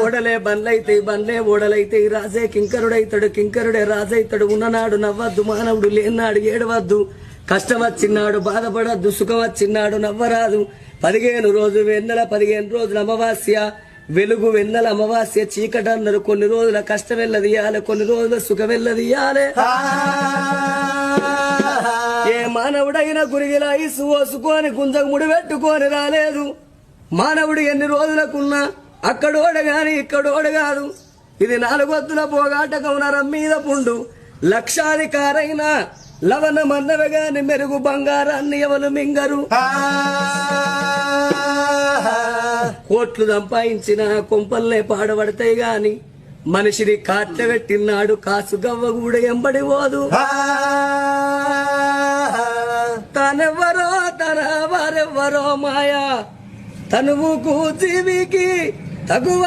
ఓడలే బండ్లైతే బండ్లే ఓడలైతే రాజే కింకరుడైతాడు కింకరుడే రాజైతాడు ఉన్ననాడు నవ్వద్దు మానవుడు లేనాడు ఏడవద్దు కష్టం వచ్చినాడు బాధపడద్దు సుఖం వచ్చినాడు నవ్వరాదు 15 రోజు వెన్నెల 15 రోజుల అమావాస్య వెలుగు వెన్నెల అమావాస్య చీకటన్నారు కొన్ని రోజుల కష్టం వెళ్ళదియాలి కొన్ని రోజుల సుఖం వెళ్ళదియాలి ఏ మానవుడైనా గురిగిలా ఇసు ఓసుకొని గుంజకు ముడి పెట్టుకొని రాలేదు మానవుడు ఎన్ని రోజులకున్నా అక్కడోడ గాని ఇక్కడోడ కాదు ఇది 4 వద్దుల పోగాటకం నరం మీద పుండు లక్షాధికారైన లవణ మన్నవ గాని మెరుగు బంగారాన్ని ఎవరు మింగరు కోట్లు సంపాదించిన కొంపల్లే పాడబడతాయి గాని మనిషిని కాట్ల పెట్టినాడు కాసు గవ్వ కూడా ఎంబడి పోదు తనెవరో తన వారెవ్వరో మాయా తనువుకు జీవికి తగువ